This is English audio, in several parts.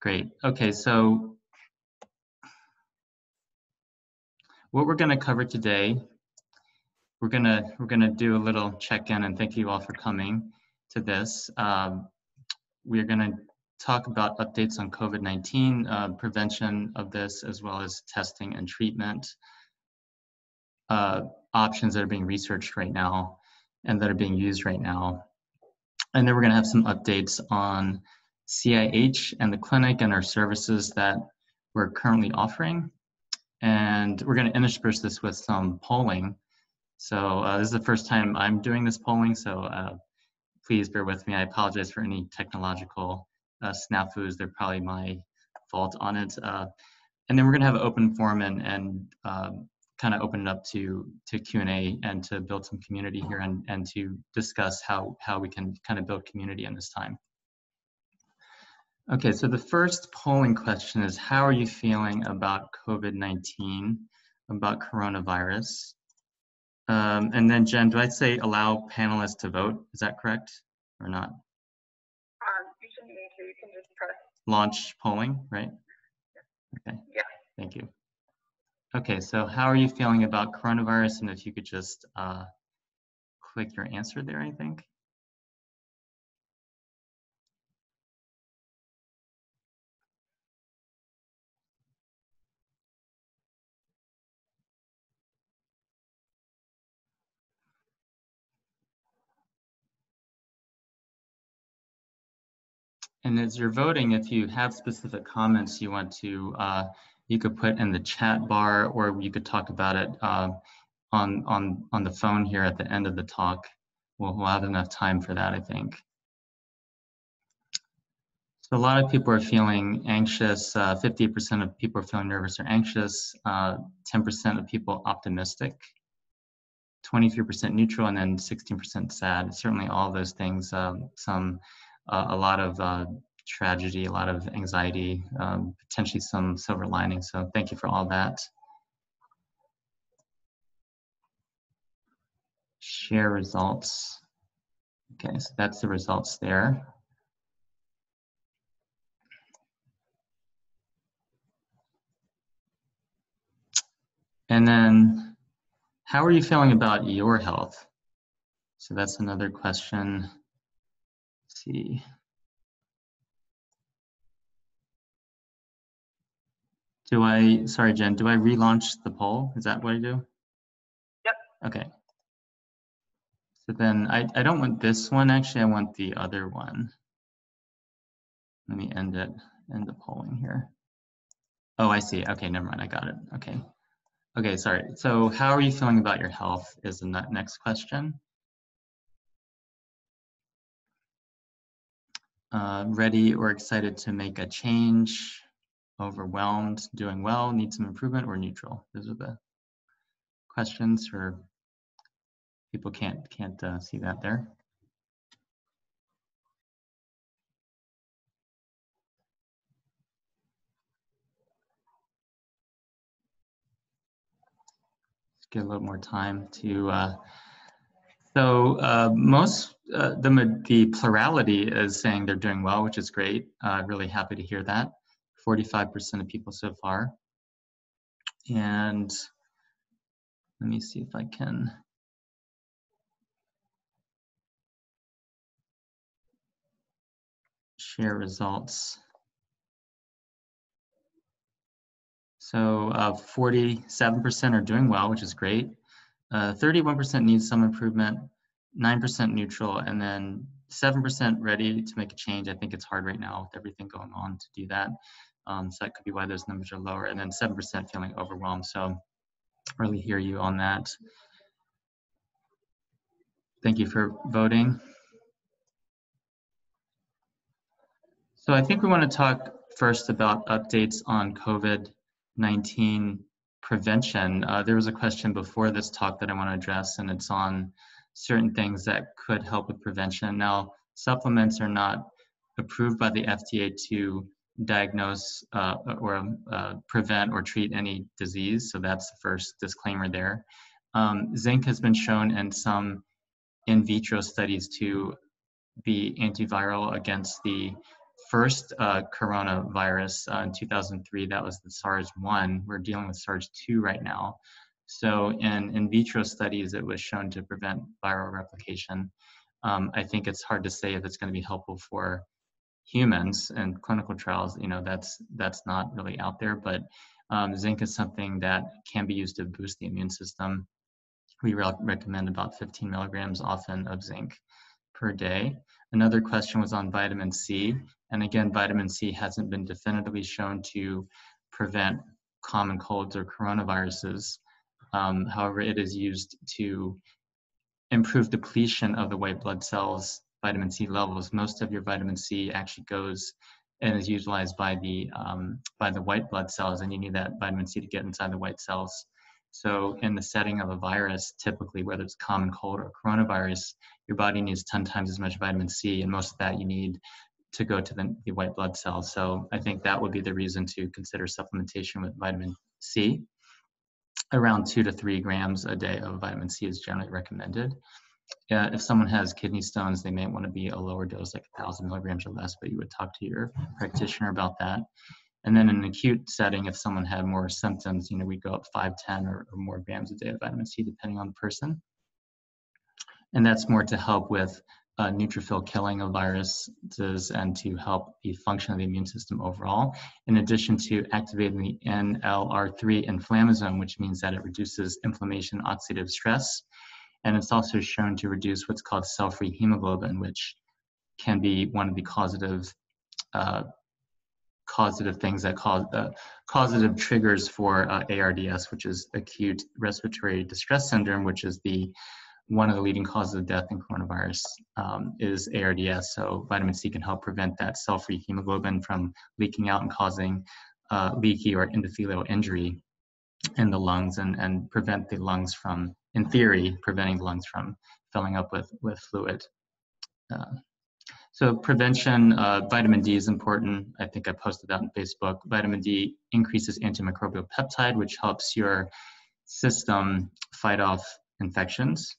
Great. Okay, so what we're going to cover today, we're gonna do a little check-in, and thank you all for coming to this. We're going to talk about updates on COVID-19, prevention of this, as well as testing and treatment options that are being researched right now and that are being used right now. And then we're going to have some updates on CIH and the clinic and our services that we're currently offering. And we're going to intersperse this with some polling. So this is the first time I'm doing this polling, so please bear with me. I apologize for any technological snafus. They're probably my fault on it. And then we're going to have an open forum and kind of open it up to Q&A and to build some community here and to discuss how we can kind of build community in this time. Okay, so the first polling question is, how are you feeling about COVID-19, about coronavirus? And then Jen, do I say allow panelists to vote? Is that correct or not? You shouldn't need to, you can just press launch polling, right? Okay, yeah. Thank you. Okay, so how are you feeling about coronavirus? And if you could just click your answer there, I think. And as you're voting, if you have specific comments you want to, you could put in the chat bar, or you could talk about it on the phone here at the end of the talk. We'll have enough time for that, I think. So a lot of people are feeling anxious. 50% of people are feeling nervous or anxious. 10% of people optimistic. 23% neutral, and then 16% sad. Certainly all of those things, a lot of tragedy, a lot of anxiety, potentially some silver lining. So thank you for all that. Share results. Okay, so that's the results there. And then, how are you feeling about your health? So that's another question. Let's see. Sorry, Jen, do I relaunch the poll? Is that what I do? Yep. Okay. So then I don't want this one, actually, I want the other one. Let me end the polling here. Oh, I see. Okay, never mind, I got it. Okay. Okay, sorry. So how are you feeling about your health is the next question. Ready or excited to make a change, overwhelmed, doing well, need some improvement, or neutral? Those are the questions, or people can't see that there. Let's get a little more time to, the plurality is saying they're doing well, which is great. Really happy to hear that. 45% of people so far. And let me see if I can. Share results. So 47% are doing well, which is great. 31% needs some improvement, 9% neutral, and then 7% ready to make a change. I think it's hard right now with everything going on to do that. So that could be why those numbers are lower. And then 7% feeling overwhelmed. So really hear you on that. Thank you for voting. So I think we want to talk first about updates on COVID-19 prevention. There was a question before this talk that I want to address, and it's on certain things that could help with prevention. Now, supplements are not approved by the FDA to diagnose or prevent or treat any disease, so that's the first disclaimer there. Zinc has been shown in some in vitro studies to be antiviral against the first coronavirus in 2003. That was the SARS-1. We're dealing with SARS-2 right now. So in vitro studies, it was shown to prevent viral replication. I think it's hard to say if it's going to be helpful for humans and clinical trials. You know, that's not really out there, but zinc is something that can be used to boost the immune system. We recommend about 15 milligrams often of zinc per day. Another question was on vitamin C. And again, vitamin C hasn't been definitively shown to prevent common colds or coronaviruses. However, it is used to improve depletion of the white blood cells, vitamin C levels. Most of your vitamin C actually goes and is utilized by the white blood cells, and you need that vitamin C to get inside the white cells. So in the setting of a virus, typically, whether it's common cold or coronavirus, your body needs 10 times as much vitamin C, and most of that you need to go to the white blood cells. So I think that would be the reason to consider supplementation with vitamin C. Around 2 to 3 grams a day of vitamin C is generally recommended. If someone has kidney stones, they may want to be a lower dose, like 1,000 milligrams or less, but you would talk to your practitioner about that. And then in an acute setting, if someone had more symptoms, you know, we go up 5, 10 or more grams a day of vitamin C, depending on the person. And that's more to help with neutrophil killing of viruses and to help the function of the immune system overall, in addition to activating the NLR3 inflammasome, which means that it reduces inflammation, oxidative stress. And it's also shown to reduce what's called cell-free hemoglobin, which can be one of the causative things that cause causative triggers for ARDS, which is acute respiratory distress syndrome, which is one of the leading causes of death in coronavirus is ARDS. So vitamin C can help prevent that cell-free hemoglobin from leaking out and causing leaky or endothelial injury in the lungs, and prevent the lungs from, in theory, preventing the lungs from filling up with fluid. So prevention, vitamin D is important. I think I posted that on Facebook. Vitamin D increases antimicrobial peptide, which helps your system fight off infections.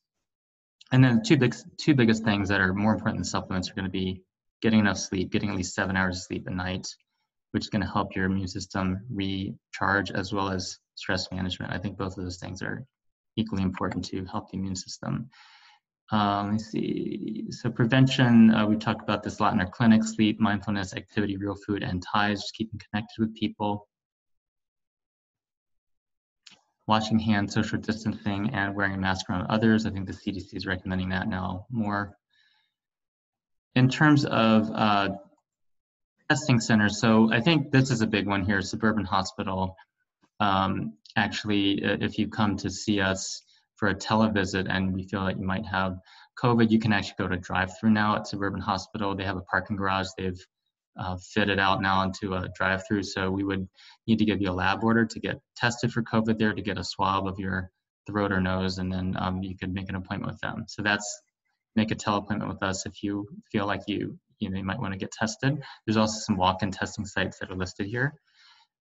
And then the two biggest things that are more important than supplements are going to be getting enough sleep, getting at least 7 hours of sleep a night, which is going to help your immune system recharge, as well as stress management. I think both of those things are equally important to help the immune system. Let's see. So prevention, we talked about this a lot in our clinic: sleep, mindfulness, activity, real food, and ties, just keeping connected with people. Washing hands, social distancing, and wearing a mask around others. I think the CDC is recommending that now more. In terms of testing centers, so I think this is a big one here, Suburban Hospital. Actually, if you come to see us for a televisit and we feel that you might have COVID, you can actually go to drive-through now at Suburban Hospital. They have a parking garage. They've fitted out now into a drive-through. So we would need to give you a lab order to get tested for COVID there, to get a swab of your throat or nose, and then you could make an appointment with them. So that's make a tele-appointment with us if you feel like you might want to get tested. There's also some walk-in testing sites that are listed here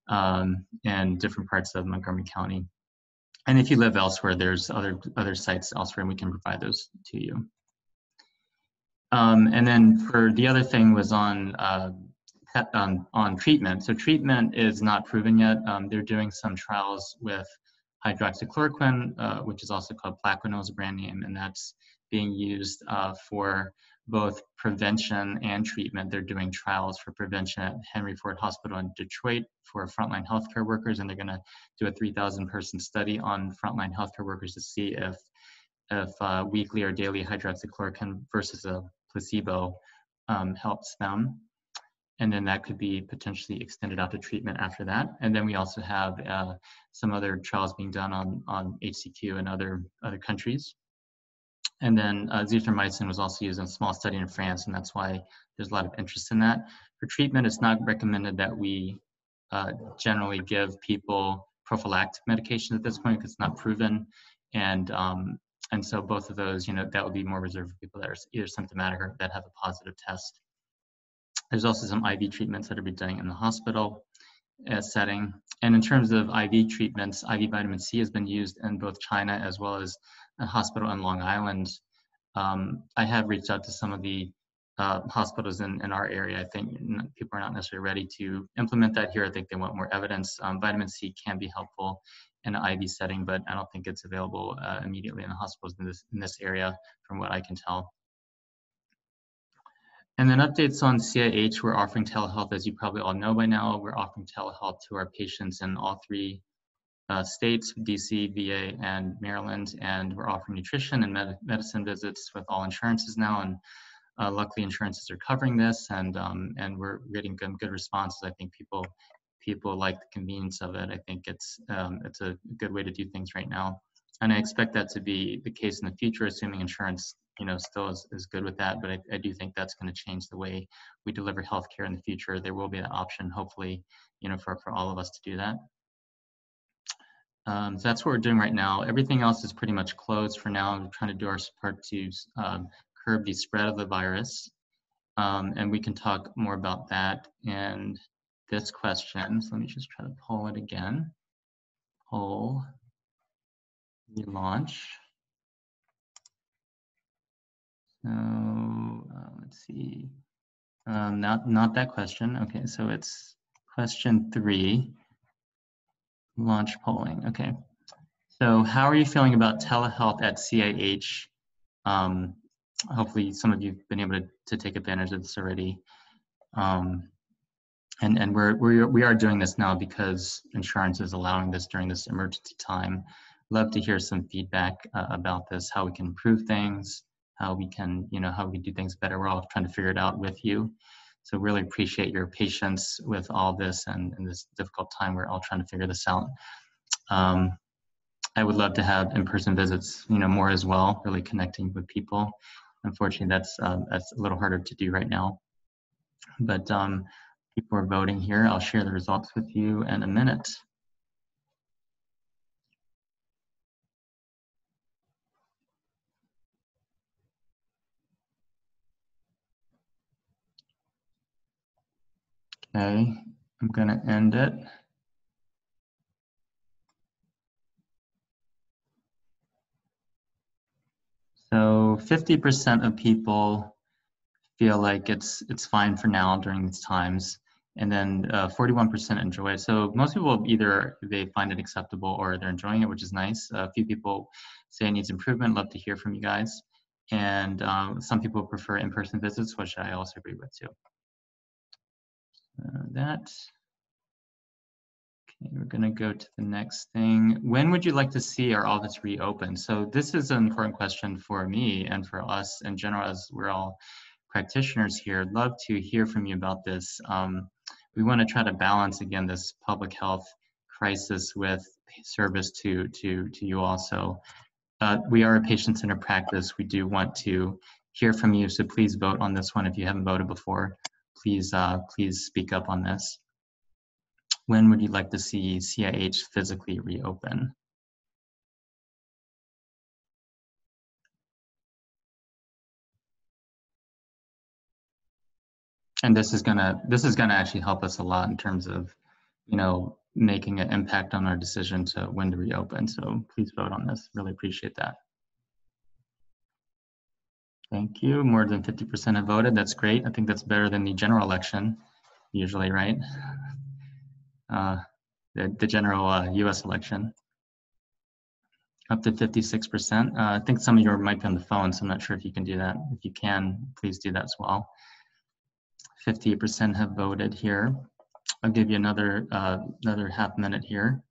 in different parts of Montgomery County. And if you live elsewhere, there's other sites elsewhere, and we can provide those to you. And then for the other thing was on treatment. So treatment is not proven yet. They're doing some trials with hydroxychloroquine, which is also called Plaquenil, is a brand name, and that's being used for both prevention and treatment. They're doing trials for prevention at Henry Ford Hospital in Detroit for frontline healthcare workers, and they're going to do a 3,000-person study on frontline healthcare workers to see if weekly or daily hydroxychloroquine versus a placebo helps them. And then that could be potentially extended out to treatment after that. And then we also have some other trials being done on HCQ in other countries. And then azithromycin was also used in a small study in France, and that's why there's a lot of interest in that. For treatment, it's not recommended that we generally give people prophylactic medications at this point because it's not proven. And so both of those, that would be more reserved for people that are either symptomatic or that have a positive test. There's also some IV treatments that are being done in the hospital setting. And in terms of IV treatments, IV vitamin C has been used in both China as well as a hospital in Long Island. I have reached out to some of the hospitals in our area. I think people are not necessarily ready to implement that here. I think they want more evidence. Vitamin C can be helpful in an IV setting, but I don't think it's available immediately in the hospitals in this area, from what I can tell. And then updates on CIH, we're offering telehealth, as you probably all know by now. We're offering telehealth to our patients in all 3 states, DC, VA, and Maryland, and we're offering nutrition and medicine visits with all insurances now, and luckily insurances are covering this, and we're getting good responses. I think people like the convenience of it. I think it's a good way to do things right now, and I expect that to be the case in the future, assuming insurance still is good with that. But I do think that's going to change the way we deliver healthcare in the future. There will be an option, hopefully, for all of us to do that. So that's what we're doing right now. Everything else is pretty much closed for now. We're trying to do our part to curb the spread of the virus. And we can talk more about that and this question. So let me just try to poll it again. Poll, relaunch. So let's see. Not that question. Okay, so it's question 3. Launch polling. Okay. So how are you feeling about telehealth at CIH? Hopefully some of you have been able to take advantage of this already. And we are doing this now because insurance is allowing this during this emergency time. Love to hear some feedback about this, how we can improve things, how we can, how we do things better. We're all trying to figure it out with you. So really appreciate your patience with all this and this difficult time. We're all trying to figure this out. I would love to have in-person visits, more as well, really connecting with people. Unfortunately, that's a little harder to do right now. But people are voting here. I'll share the results with you in a minute. Okay, I'm gonna end it. So 50% of people feel like it's fine for now during these times, and then 41% enjoy it. So most people either they find it acceptable or they're enjoying it, which is nice. A few people say it needs improvement. Love to hear from you guys. And some people prefer in-person visits, which I also agree with too. Okay, we're gonna go to the next thing. When would you like to see our office reopen? So this is an important question for me and for us in general, as we're all practitioners here. I'd love to hear from you about this. We want to try to balance, again, this public health crisis with service to you all. So we are a patient-centered practice. We do want to hear from you, so please vote on this one. If you haven't voted before, please speak up on this. When would you like to see CIH physically reopen? And this is gonna actually help us a lot in terms of, making an impact on our decision to when to reopen. So please vote on this. Really appreciate that. Thank you. More than 50% have voted. That's great. I think that's better than the general election, usually, right? The general U.S. election. Up to 56%. I think some of you might be on the phone, so I'm not sure if you can do that. If you can, please do that as well. 50% have voted here. I'll give you another half minute here.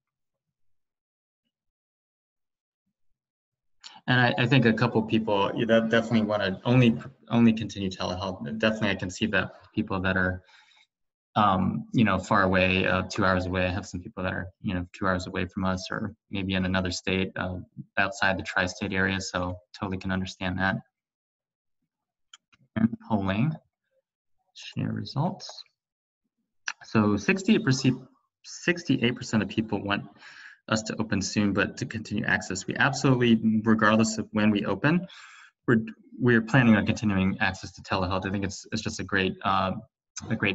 And I think a couple people that definitely want to only continue telehealth. Definitely, I can see that people that are far away, 2 hours away. I have some people that are 2 hours away from us, or maybe in another state outside the tri-state area. So totally can understand that. And polling, share results. So 68% of people want us to open soon, but to continue access. We absolutely, regardless of when we open, we're planning on continuing access to telehealth. I think it's just a great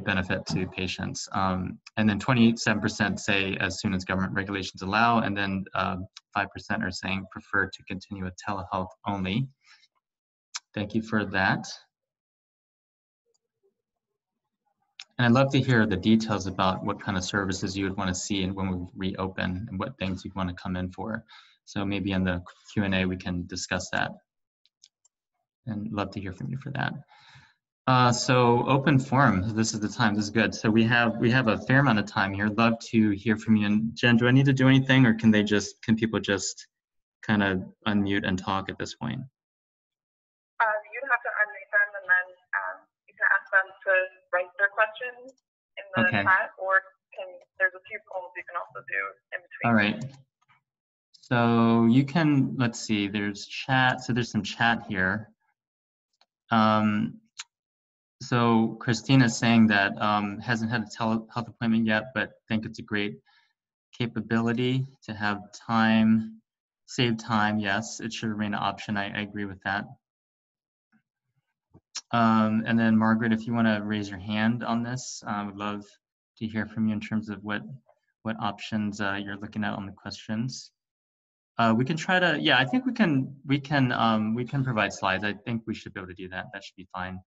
benefit to patients. And then 27% say as soon as government regulations allow, and then 5% are saying prefer to continue with telehealth only. Thank you for that. And I'd love to hear the details about what kind of services you would want to see and when we reopen and what things you'd want to come in for. So maybe in the Q&A we can discuss that. And love to hear from you for that. So open forum, this is the time, this is good. So we have a fair amount of time here. Love to hear from you. And Jen, do I need to do anything, or can people just kind of unmute and talk at this point? You'd have to unmute them, and then you can ask them to write their questions in the chat, or there's a few polls you can also do in between. All right. So you can, let's see, there's chat. So there's some chat here. So Christina's saying that hasn't had a telehealth appointment yet, but think it's a great capability to have time, save time. Yes, it should remain an option. I agree with that. And then Margaret, if you want to raise your hand on this, I would love to hear from you in terms of what options you're looking at on the questions. We can try to, yeah, I think we can provide slides. I think we should be able to do that. That should be fine.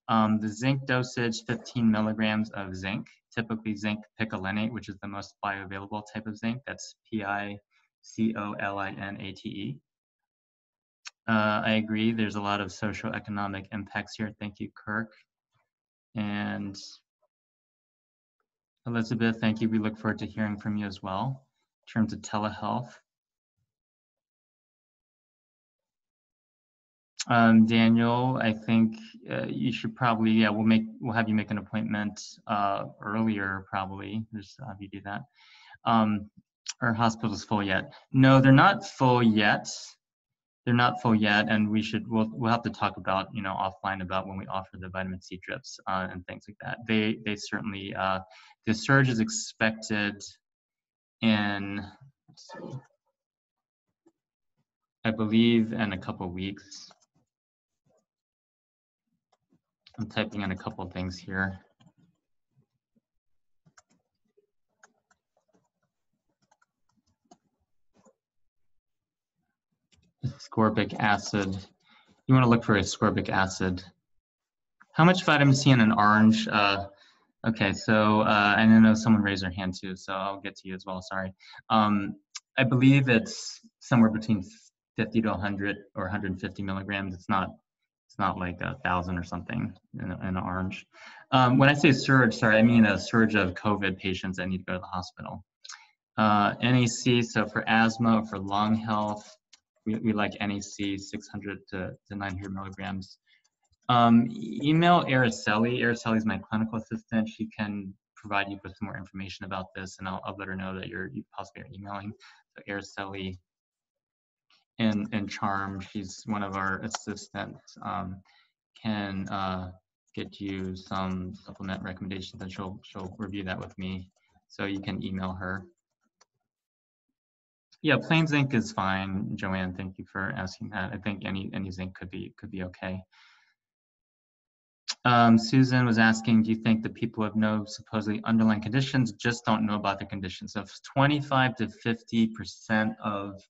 The zinc dosage, 15 milligrams of zinc, typically zinc picolinate, which is the most bioavailable type of zinc. That's picolinate. I agree. There's a lot of socioeconomic impacts here. Thank you, Kirk. And Elizabeth, thank you. We look forward to hearing from you as well in terms of telehealth. Daniel, I think you should probably, yeah, we'll have you make an appointment earlier, probably. Just have you do that. Are hospitals full yet? No, they're not full yet. They're not full yet, and we'll have to talk about, you know, offline about when we offer the vitamin C drips and things like that. They certainly, the surge is expected in, let's see, I believe in a couple of weeks. I'm typing in a couple of things here. Ascorbic acid. You want to look for ascorbic acid. How much vitamin C in an orange? Okay, so I know someone raised their hand too, so I'll get to you as well, sorry. I believe it's somewhere between 50 to 100 or 150 milligrams. It's not like 1,000 or something in an orange. When I say surge, sorry, I mean a surge of COVID patients that need to go to the hospital. NAC, so for asthma or for lung health, we like NAC 600 to 900 milligrams. Email Araceli. Araceli is my clinical assistant. She can provide you with some more information about this, and I'll let her know that you possibly are emailing. So Araceli in Charm, she's one of our assistants, can get you some supplement recommendations, and she'll review that with me. So you can email her. Yeah, plain zinc is fine, Joanne. Thank you for asking that. I think any zinc could be okay. Susan was asking, do you think that people have no supposedly underlying conditions just don't know about the conditions? So 25 to 50% of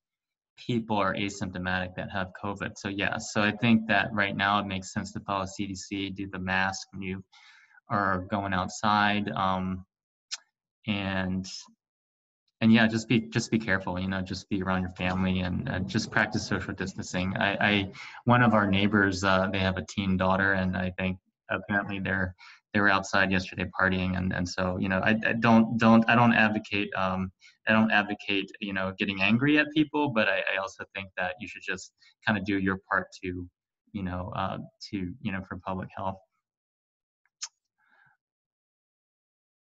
people are asymptomatic that have COVID. So yeah, so I think that right now it makes sense to follow CDC, do the mask when you are going outside, and yeah, just be careful, you know, just be around your family and just practice social distancing. One of our neighbors, they have a teen daughter, and I think apparently they were outside yesterday partying, and so, you know, I don't advocate you know, getting angry at people, but I also think that you should just kind of do your part to, you know, for public health.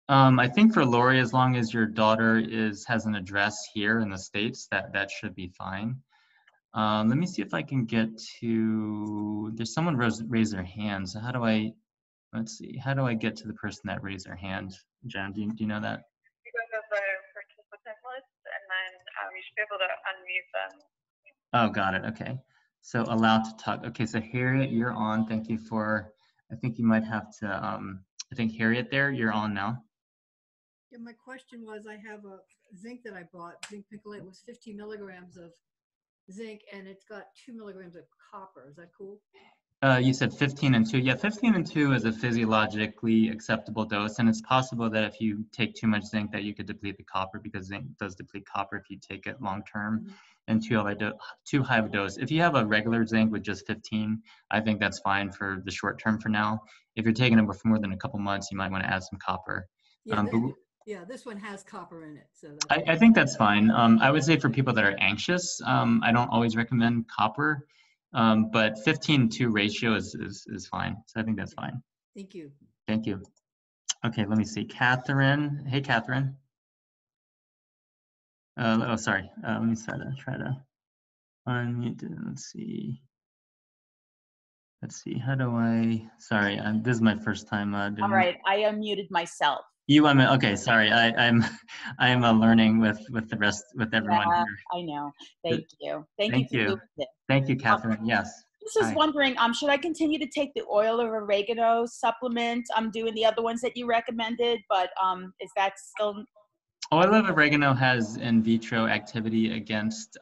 I think for Lori, as long as your daughter has an address here in the States, that should be fine. Let me see if I can get to, there's someone raised their hand. So let's see, how do I get to the person that raised their hand? Jen, do you know that? You go to the participant list, and then you should be able to unmute them. Oh, got it, okay. So allowed to talk. Okay, so Harriet, you're on. Thank you for, I think you might have to, I think Harriet there, you're on now. Yeah, my question was, I have a zinc that I bought. Zinc picolinate was 50 milligrams of zinc, and it's got 2 milligrams of copper. Is that cool? You said 15 and 2. Yeah, 15 and 2 is a physiologically acceptable dose, and it's possible that if you take too much zinc that you could deplete the copper, because zinc does deplete copper if you take it long term and too high of a dose. If you have a regular zinc with just 15, I think that's fine for the short term for now. If you're taking it for more than a couple months, you might want to add some copper. Yeah, this one has copper in it, so I think that's fine. I would say for people that are anxious, I don't always recommend copper. But 15-2 ratio is fine. So I think that's fine. Thank you. Thank you. Okay, let me see. Catherine. Hey, Catherine. Oh, sorry. Let me try to unmute. Let's see. How do I? Sorry, this is my first time doing. All right, I unmuted myself. Okay. Sorry, I'm learning with everyone Yeah, here. I know. Thank you. Thank you for doing this. Thank you, Catherine. Yes. Just was wondering, should I continue to take the oil of oregano supplement? I'm doing the other ones that you recommended, but is that still? Oil of oregano has in vitro activity against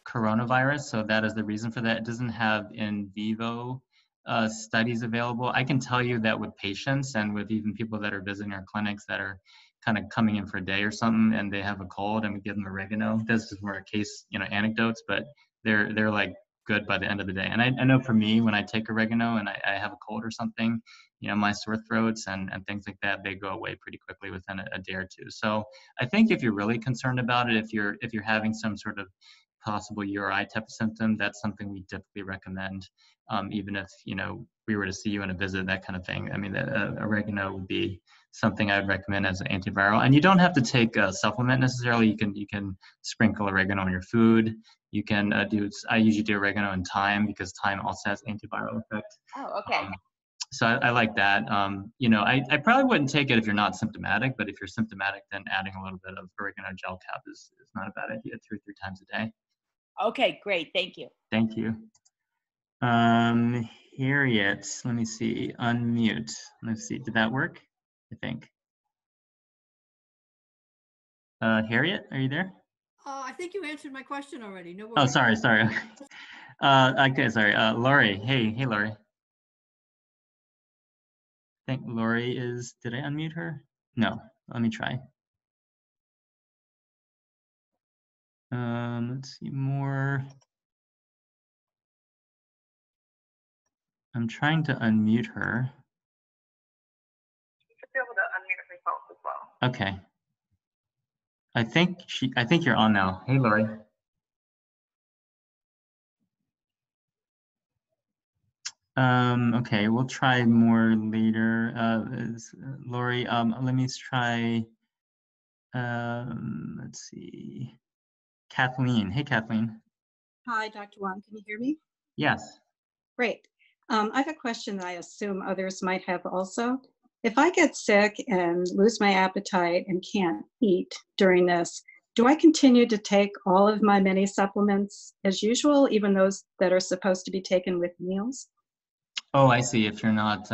coronavirus, so that is the reason for that. It doesn't have in vivo studies available. I can tell you that with patients and with even people that are visiting our clinics that are kind of coming in for a day or something and they have a cold and we give them oregano. This is more a case, anecdotes, but they're like good by the end of the day. And I know for me, when I take oregano and I have a cold or something, my sore throats and things like that, they go away pretty quickly within a day or two. So I think if you're really concerned about it, if you're having some sort of possible URI type of symptom, that's something we typically recommend, even if we were to see you in a visit, that kind of thing. I mean, oregano would be something I would recommend as an antiviral. And you don't have to take a supplement necessarily. You can sprinkle oregano on your food. You can I usually do oregano and thyme because thyme also has antiviral effect. Oh, okay. So I like that. I probably wouldn't take it if you're not symptomatic, but if you're symptomatic, then adding a little bit of oregano gel cap is not a bad idea 2 or 3 times a day. Okay, great. Thank you. Thank you. Harriet, let me see, unmute. Let's see, did that work? I think. Harriet, are you there? I think you answered my question already. No Oh, worries. sorry. Okay, sorry. Lori, hey, Lori. I think Lori is, did I unmute her? No, let me try. Let's see more. I'm trying to unmute her. You should be able to unmute yourself as well. Okay. I think you're on now. Hey, Lori. Okay, we'll try more later. Lori, let me try, let's see, Kathleen. Hey, Kathleen. Hi, Dr. Wong. Can you hear me? Yes. Great. I have a question that I assume others might have also. If I get sick and lose my appetite and can't eat during this, do I continue to take all of my many supplements as usual, even those that are supposed to be taken with meals? Oh, I see. If you're not,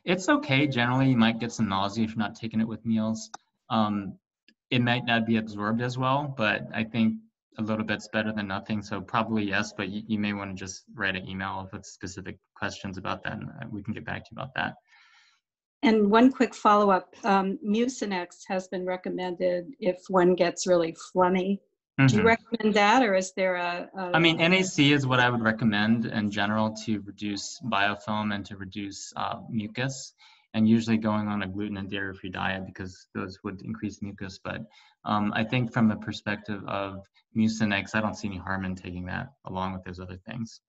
it's okay. Generally, you might get some nausea if you're not taking it with meals. It might not be absorbed as well, but I think a little bit's better than nothing. So probably yes, but you may want to just write an email with specific questions about that, and we can get back to you about that. And one quick follow-up, Mucinex has been recommended if one gets really phlegmy. Do you recommend that, or is there I mean, NAC is what I would recommend in general to reduce biofilm and to reduce mucus, and usually going on a gluten and dairy-free diet because those would increase mucus. But I think from the perspective of Mucinex, I don't see any harm in taking that along with those other things.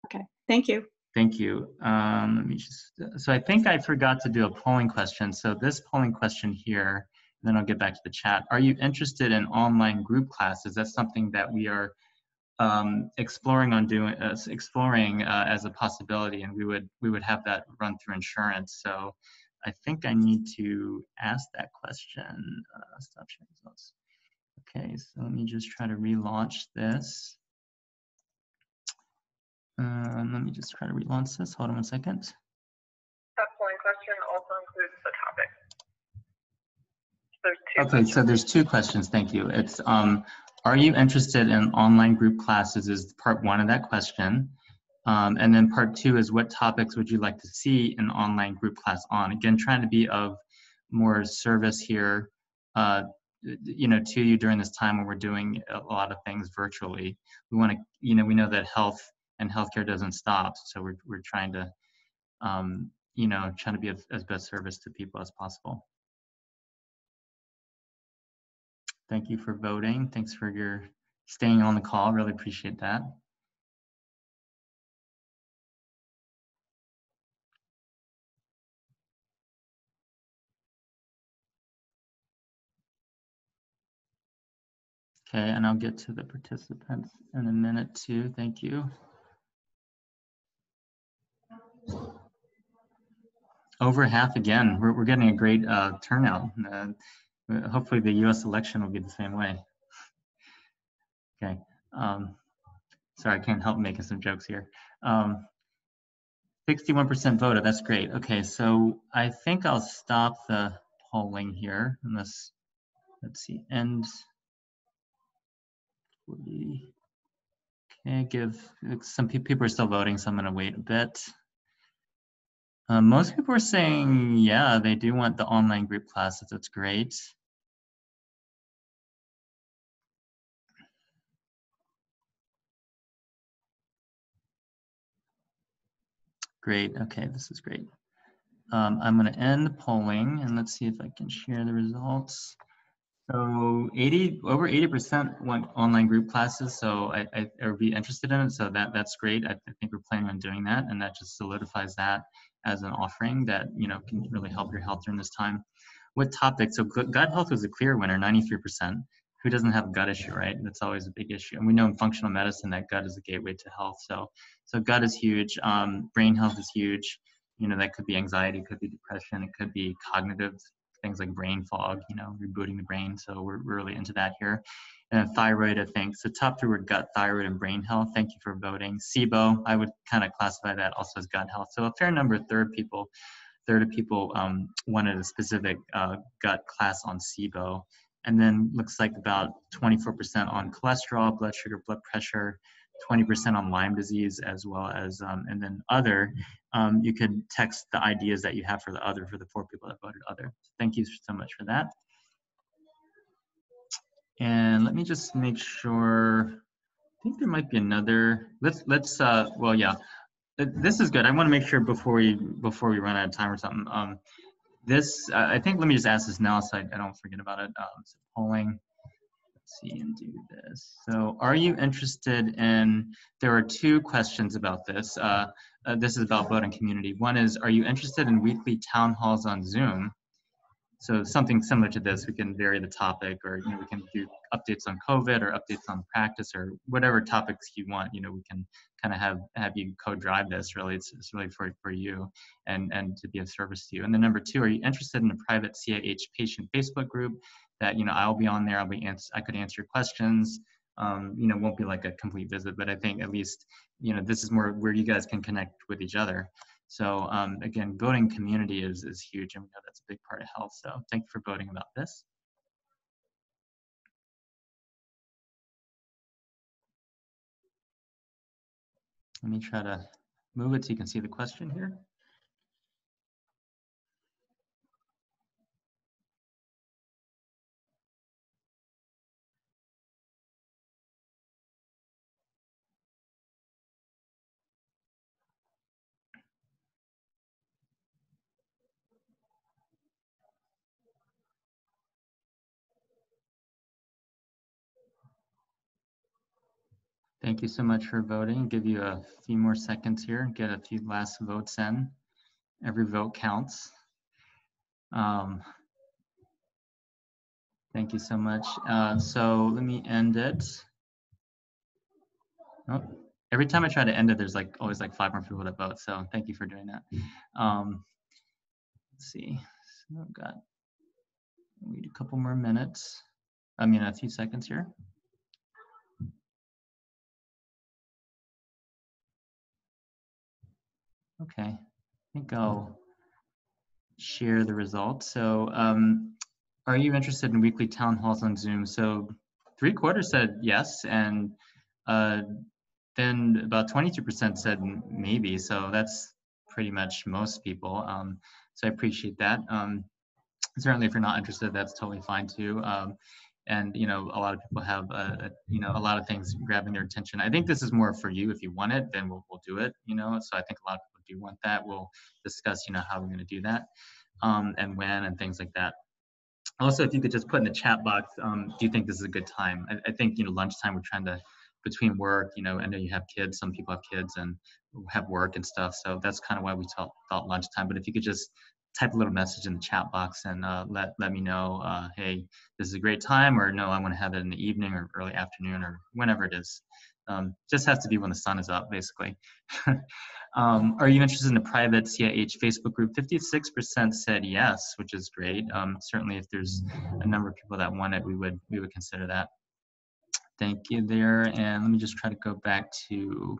Okay, thank you. Thank you. Let me just, so I think I forgot to do a polling question. So this polling question here, then I'll get back to the chat. Are you interested in online group classes? That's something that we are exploring as a possibility, and we would have that run through insurance. So I think I need to ask that question. Stop sharing results. Okay, so let me just try to relaunch this. Let me just try to relaunch this. Hold on 1 second. That polling question also includes the topic. There's 2 Okay, questions. so there's 2 questions. Thank you. It's are you interested in online group classes is part 1 of that question. And then part 2 is what topics would you like to see an online group class on? Again, trying to be of more service here, you know, to you during this time when we're doing a lot of things virtually. We want to, you know, we know that health and healthcare doesn't stop, so we're trying to, you know, trying to be of as best service to people as possible. Thank you for voting. Thanks for your staying on the call. Really appreciate that. Okay, and I'll get to the participants in a minute too. Thank you. Over half again. We're getting a great turnout. Hopefully the US election will be the same way. Okay. Sorry, I can't help making some jokes here. 61% voted, that's great. Okay, so I think I'll stop the polling here unless, let's see, end. Okay, some people are still voting, so I'm gonna wait a bit. Most people are saying, yeah, they do want the online group classes, that's great. Great, okay, this is great. I'm gonna end the polling and let's see if I can share the results. So over 80% want online group classes, so I would be interested in it, so that's great. I think we're planning on doing that, and that just solidifies that as an offering that, you know, can really help your health during this time. What topic? So gut health was a clear winner, 93%. Who doesn't have a gut issue, right? That's always a big issue. And we know in functional medicine that gut is a gateway to health. So gut is huge. Brain health is huge. You know, that could be anxiety, it could be depression, it could be cognitive things like brain fog, you know, rebooting the brain. So we're really into that here. And thyroid, I think. So top 3 were gut, thyroid, and brain health. Thank you for voting. SIBO, I would kind of classify that also as gut health. So a fair number, third of people wanted a specific gut class on SIBO. And then looks like about 24% on cholesterol, blood sugar, blood pressure, 20% on Lyme disease, as well as, and then other. You could text the ideas that you have for the other, for the 4 people that voted other. Thank you so much for that. And let me just make sure, I think there might be another, well, yeah, this is good. I want to make sure before we run out of time or something. I think, let me just ask this now so I don't forget about it. So polling, let's see, and do this. So are you interested in, there are 2 questions about this. This is about voting community. One is, are you interested in weekly town halls on Zoom? So something similar to this, we can vary the topic, or, you know, we can do updates on COVID or updates on practice or whatever topics you want. You know, we can kind of have you co-drive this. Really, it's really for you and to be of service to you. And then number 2, are you interested in a private CIH patient Facebook group that, you know, I'll be on there. I could answer your questions. You know, it won't be like a complete visit, but I think at least, you know, this is more where you guys can connect with each other. So again, voting community is huge, and we know that's a big part of health. So thank you for voting about this. Let me try to move it so you can see the question here. Thank you so much for voting. Give you a few more seconds here, get a few last votes in. Every vote counts. Thank you so much. So let me end it. Oh, every time I try to end it, there's like always like 5 more people that vote. So thank you for doing that. Let's see. So I've got wait a couple more minutes. I mean, a few seconds here. Okay, I think I'll share the results. So are you interested in weekly town halls on Zoom? So 3/4 said yes, and then about 22% said maybe. So that's pretty much most people. So I appreciate that. Certainly, if you're not interested, that's totally fine too. And you know, a lot of people have you know, a lot of things grabbing their attention. I think this is more for you. If you want it, then we'll do it. You know, so I think a lot of people do want that. We'll discuss, you know, how we're going to do that, and when, and things like that. Also, if you could just put in the chat box, do you think this is a good time? I think, you know, lunchtime, we're trying to, between work, you know, I know you have kids, some people have kids and have work and stuff. So that's kind of why we thought lunchtime. But if you could just type a little message in the chat box and let me know, hey, this is a great time, or no, I want to have it in the evening or early afternoon or whenever it is. Just has to be when the sun is up, basically. Are you interested in a private CIH Facebook group? 56% said yes, which is great. Certainly, if there's a number of people that want it, we would consider that. Thank you there. And let me just try to go back to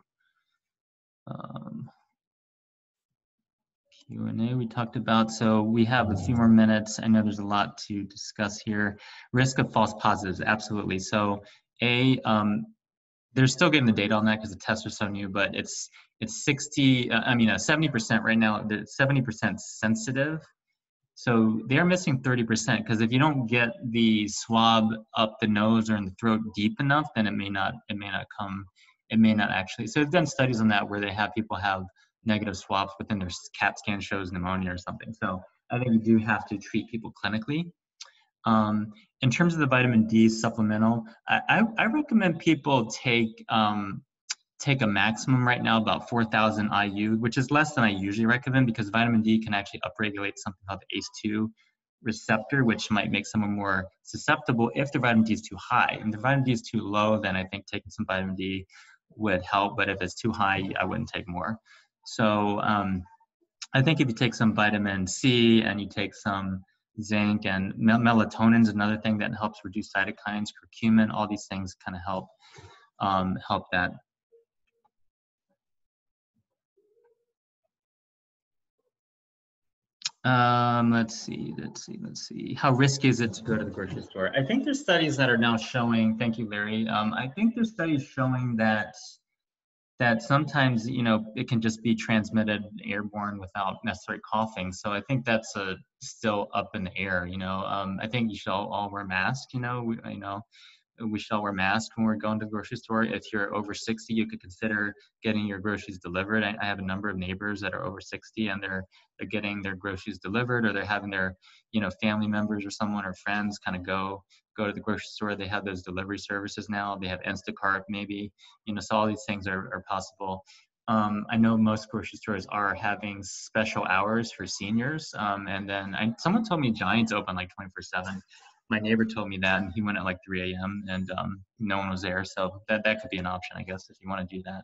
Q&A we talked about. So we have a few more minutes. I know there's a lot to discuss here. Risk of false positives, absolutely. So they're still getting the data on that because the tests are so new, but it's 70% right now. They're 70% sensitive. So they're missing 30% because if you don't get the swab up the nose or in the throat deep enough, then it may not actually. So they've done studies on that where they have people have negative swabs within their CAT scan shows pneumonia or something. So I think you do have to treat people clinically. In terms of the vitamin D supplemental, I recommend people take a maximum right now about 4,000 IU, which is less than I usually recommend because vitamin D can actually upregulate something called the ACE2 receptor, which might make someone more susceptible if the vitamin D is too high. And if the vitamin D is too low, then I think taking some vitamin D would help. But if it's too high, I wouldn't take more. So I think if you take some vitamin C and you take some zinc, and melatonin is another thing that helps reduce cytokines, curcumin, all these things kind of help that. Let's see. How risky is it to go to the grocery store? I think there's studies that are now showing, thank you, Larry. I think there's studies showing that sometimes, you know, it can just be transmitted airborne without necessarily coughing. So I think that's still up in the air, you know. I think you should all wear masks, you know. We should all wear masks when we're going to the grocery store. If you're over 60, you could consider getting your groceries delivered. I have a number of neighbors that are over 60 and they're getting their groceries delivered, or they're having their, you know, family members or someone or friends kind of go to the grocery store. They have those delivery services now. They have Instacart maybe, you know, so all these things are possible. I know most grocery stores are having special hours for seniors. And then someone told me Giant's open like 24/7. My neighbor told me that, and he went at like 3 a.m. and no one was there. So that could be an option, I guess, if you want to do that.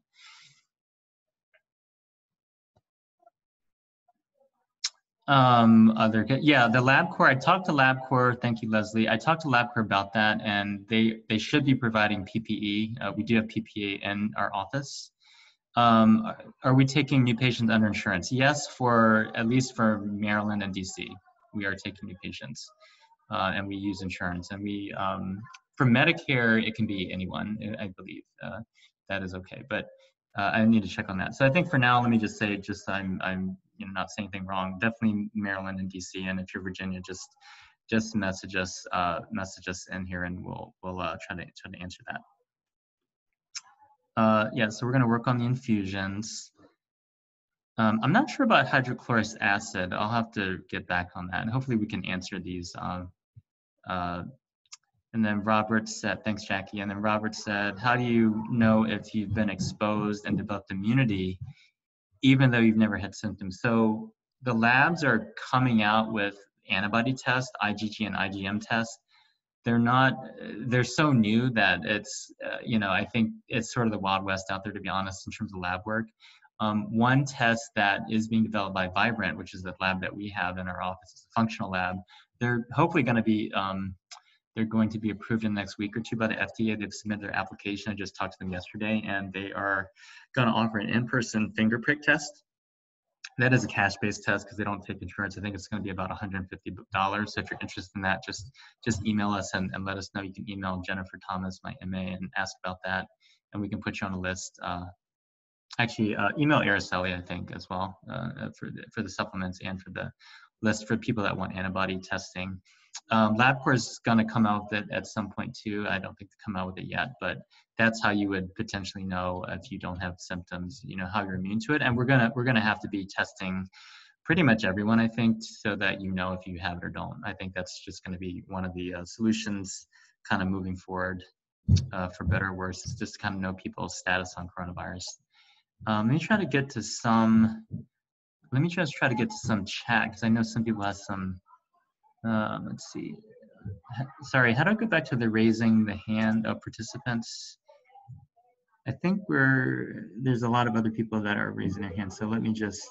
The LabCorp, I talked to LabCorp. Thank you, Leslie. I talked to LabCorp about that, and they should be providing PPE. We do have PPE in our office. Are we taking new patients under insurance? Yes, at least for Maryland and DC, we are taking new patients. And we use insurance, and we for Medicare it can be anyone, I believe. That is okay, but I need to check on that. So I think for now, let me just say, I'm you know, not saying anything wrong. Definitely Maryland and DC, and if you're Virginia, just message us in here, and we'll try to answer that. Yeah, so we're gonna work on the infusions. I'm not sure about hydrochloric acid. I'll have to get back on that, and hopefully we can answer these. And then Robert said, thanks, Jackie. And then Robert said, how do you know if you've been exposed and developed immunity, even though you've never had symptoms? So the labs are coming out with antibody tests, IgG and IgM tests. They're so new that it's, you know, I think it's sort of the Wild West out there, to be honest, in terms of lab work. One test that is being developed by Vibrant, which is the lab that we have in our office, is a functional lab. They're hopefully going to be, they're going to be approved in the next week or two by the FDA. They've submitted their application. I just talked to them yesterday, and they are going to offer an in-person finger prick test. That is a cash-based test because they don't take insurance. I think it's going to be about $150. So if you're interested in that, just email us and let us know. You can email Jennifer Thomas, my MA, and ask about that. and we can put you on a list. Actually, email Araceli, I think, as well, for the supplements and for the list for people that want antibody testing. LabCorp is going to come out with it at some point too. I don't think they come out with it yet, but that's how you would potentially know if you don't have symptoms, you know, how you're immune to it. And we're gonna have to be testing pretty much everyone, I think, so that you know if you have it or don't. I think that's just going to be one of the solutions kind of moving forward, for better or worse, is just kind of know people's status on coronavirus. Let me try to get to some chat, because I know some people have some, let's see. Sorry, how do I go back to the raising the hand of participants? I think there's a lot of other people that are raising their hands. So let me just,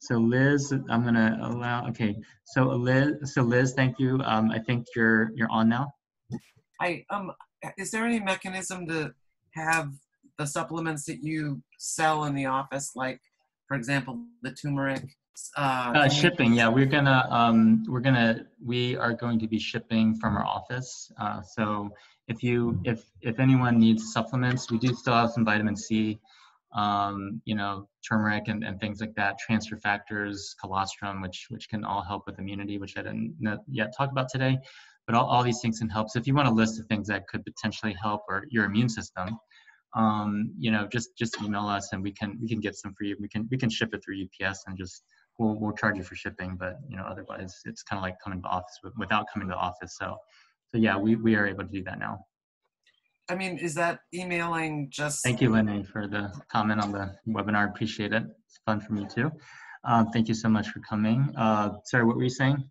so Liz, I'm gonna allow, okay. So Liz, thank you. I think you're on now. Is there any mechanism to have the supplements that you sell in the office, like, for example, the turmeric? Shipping, yeah, we are going to be shipping from our office. So if anyone needs supplements, we do still have some vitamin C, you know, turmeric and things like that, transfer factors, colostrum, which can all help with immunity, which I didn't yet talk about today. But all these things can help. So if you want a list of things that could potentially help or your immune system, you know, just email us and we can get some for you. We can ship it through UPS and just we'll charge you for shipping. But you know, otherwise it's kind of like coming to the office without coming to the office. So yeah, we are able to do that now. I mean, is that emailing just? Thank you, Lenny, for the comment on the webinar. Appreciate it. It's fun for me too. Thank you so much for coming. Sorry, what were you saying?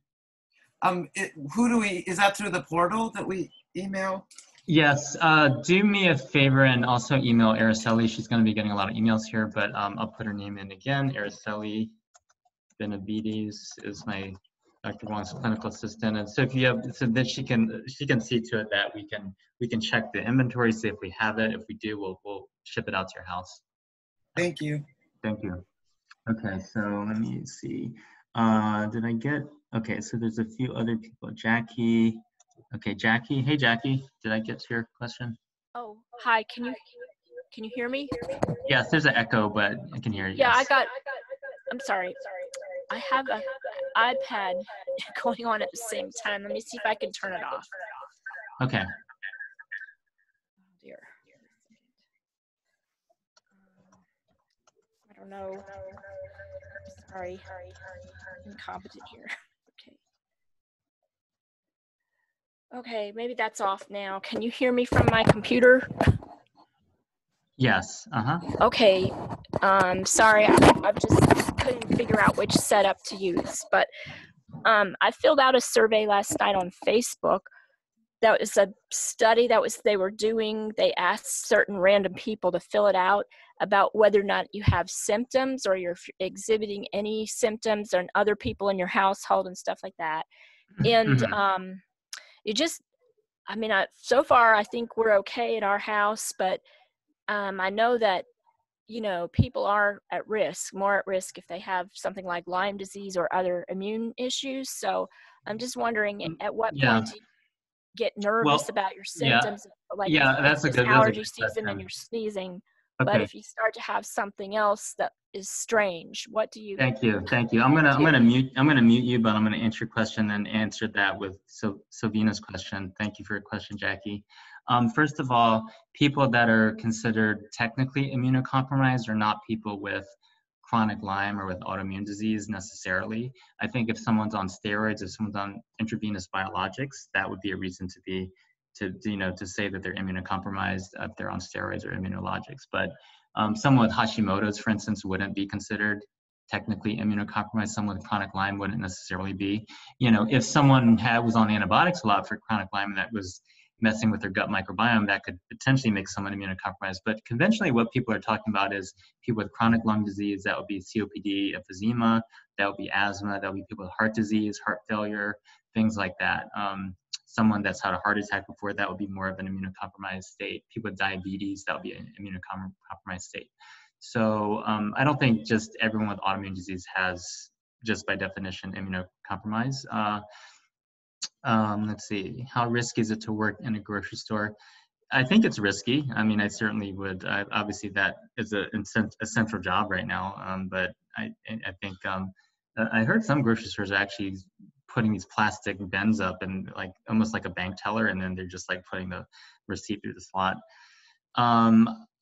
Is that through the portal that we email? Yes, do me a favor and also email Araceli. She's going to be getting a lot of emails here, but I'll put her name in again. Araceli Benavides is my Dr. Wong's clinical assistant, and so if you have, so then she can see to it that we can check the inventory, see if we have it. If we do, we'll ship it out to your house. Thank you. Thank you. Okay, so let me see. Did I get? Okay, so there's a few other people. Jackie. Okay, Jackie. Hey, Jackie. Did I get to your question? Oh, hi. Can you hear me? Yes, there's an echo, but I can hear you. Yeah, yes. I'm sorry. I have an iPad going on at the same time. Let me see if I can turn it off. Okay. Oh, dear. I don't know. I'm sorry. I'm incompetent here. Okay, maybe that's off now. Can you hear me from my computer? Yes. Okay. Sorry, I just couldn't figure out which setup to use. But I filled out a survey last night on Facebook. That was a study they were doing. They asked certain random people to fill it out about whether or not you have symptoms or you're exhibiting any symptoms and other people in your household and stuff like that. And so far I think we're okay at our house, but I know that, you know, people are more at risk if they have something like Lyme disease or other immune issues. So I'm just wondering, at what point do you get nervous about your symptoms? Like, that's a good allergy season and you're sneezing. Okay. But if you start to have something else that is strange, what do you? Thank you. I'm gonna mute you, but I'm gonna answer your question and answer that with Sylvina's question. Thank you for your question, Jackie. First of all, people that are considered technically immunocompromised are not people with chronic Lyme or with autoimmune disease necessarily. I think if someone's on steroids, if someone's on intravenous biologics, that would be a reason to say that they're immunocompromised if they're on steroids or immunologics. But someone with Hashimoto's, for instance, wouldn't be considered technically immunocompromised. Someone with chronic Lyme wouldn't necessarily be. You know, if someone was on antibiotics a lot for chronic Lyme that was messing with their gut microbiome, that could potentially make someone immunocompromised. But conventionally, what people are talking about is people with chronic lung disease. That would be COPD, emphysema. That would be asthma. That would be people with heart disease, heart failure, things like that. Someone that's had a heart attack before, that would be more of an immunocompromised state. People with diabetes, that would be an immunocompromised state. So I don't think just everyone with autoimmune disease has, just by definition, immunocompromised. Let's see, how risky is it to work in a grocery store? I think it's risky. I mean, I certainly would. Obviously, that is a central job right now. But I think I heard some grocery stores are actually putting these plastic bins up and like almost like a bank teller, and then they're just like putting the receipt through the slot.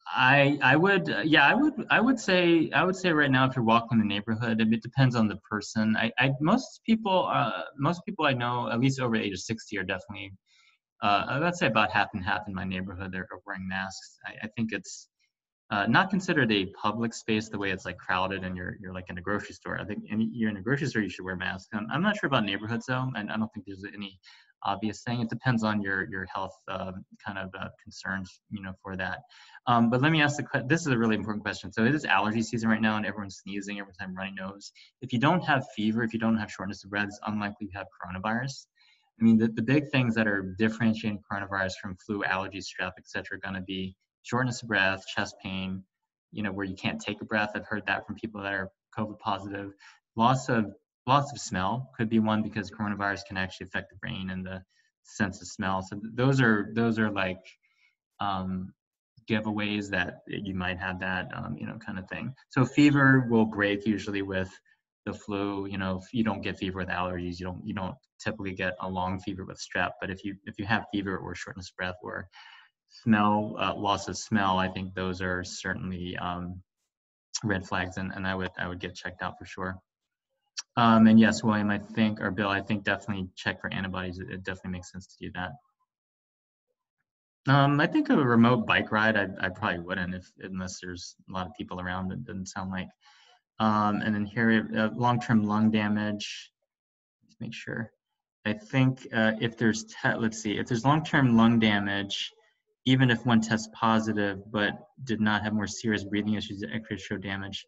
I would, yeah, I would say right now, if you're walking the neighborhood, it depends on the person. Most people I know, at least over the age of 60, are definitely, let's say about half and half in my neighborhood are wearing masks. I think it's not considered a public space the way it's like crowded and you're like in a grocery store. I think you're in a grocery store, you should wear masks. I'm not sure about neighborhoods though, and I don't think there's any obvious thing. It depends on your health kind of concerns, for that. But let me ask this is a really important question. So it is allergy season right now, and everyone's sneezing, everyone's having runny nose. If you don't have fever, if you don't have shortness of breath, it's unlikely to have coronavirus. I mean, the big things that are differentiating coronavirus from flu, allergies, strep, et cetera, are going to be shortness of breath, chest pain, where you can't take a breath. I've heard that from people that are COVID positive. Loss of smell could be one, because coronavirus can actually affect the brain and the sense of smell. So those are like giveaways that you might have that, kind of thing. So fever will break usually with the flu. If you don't get fever with allergies, you don't typically get a long fever with strep. But if you have fever or shortness of breath or smell, loss of smell, I think those are certainly red flags, and I would get checked out for sure. And yes, William, or Bill, I think definitely check for antibodies. It definitely makes sense to do that. I think a remote bike ride, I probably wouldn't unless there's a lot of people around. It doesn't sound like. And then here, long-term lung damage. Let's make sure. I think if there's long-term lung damage, even if one tests positive but did not have more serious breathing issues, the X-rays show damage.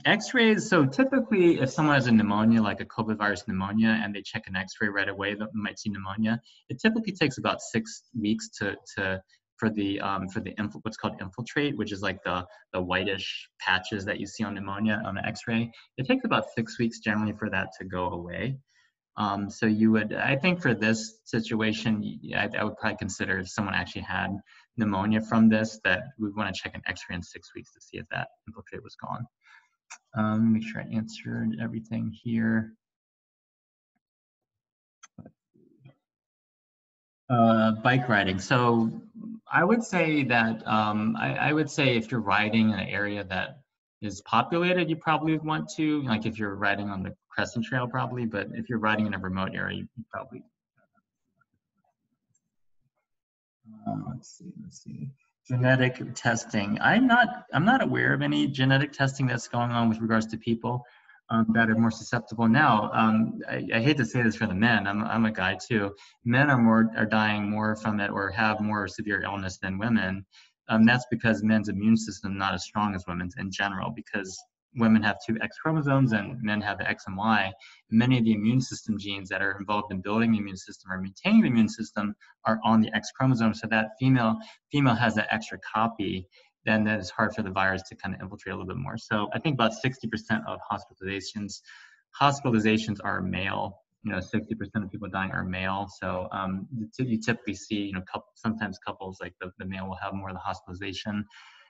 X-rays, so typically if someone has a pneumonia, like a COVID virus pneumonia, and they check an X-ray right away, that might see pneumonia. It typically takes about 6 weeks for the what's called infiltrate, which is like the whitish patches that you see on pneumonia on the X-ray. It takes about 6 weeks generally for that to go away. So I think for this situation, I would probably consider if someone actually had pneumonia from this, that we'd want to check an X-ray in 6 weeks to see if that infiltrate was gone. Make sure I answered everything here. Bike riding. So I would say that I would say if you're riding in an area that is populated, you probably would want to, like if you're riding on the Crescent Trail probably, but if you're riding in a remote area, you probably. Let's see. Genetic testing. I'm not aware of any genetic testing that's going on with regards to people that are more susceptible. Now, I hate to say this for the men. I'm a guy too. Men are dying more from it or have more severe illness than women. That's because men's immune system not as strong as women's in general, because women have 2 X chromosomes and men have the X and Y. Many of the immune system genes that are involved in building the immune system or maintaining the immune system are on the X chromosome. So that female has that extra copy, then that is hard for the virus to kind of infiltrate a little bit more. So I think about 60% of hospitalizations are male. 60% of people dying are male. So you typically see, sometimes couples, like the male will have more of the hospitalization.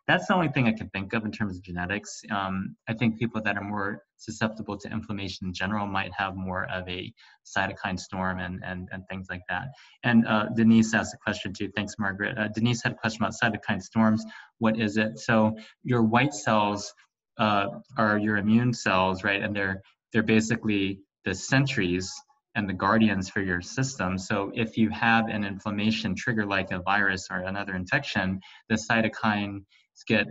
That's the only thing I can think of in terms of genetics. I think people that are more susceptible to inflammation in general might have more of a cytokine storm and things like that. And Denise asked a question too. Thanks, Margaret. Denise had a question about cytokine storms. What is it? So your white cells are your immune cells, right? And they're basically the sentries and the guardians for your system. So if you have an inflammation trigger like a virus or another infection, the cytokines get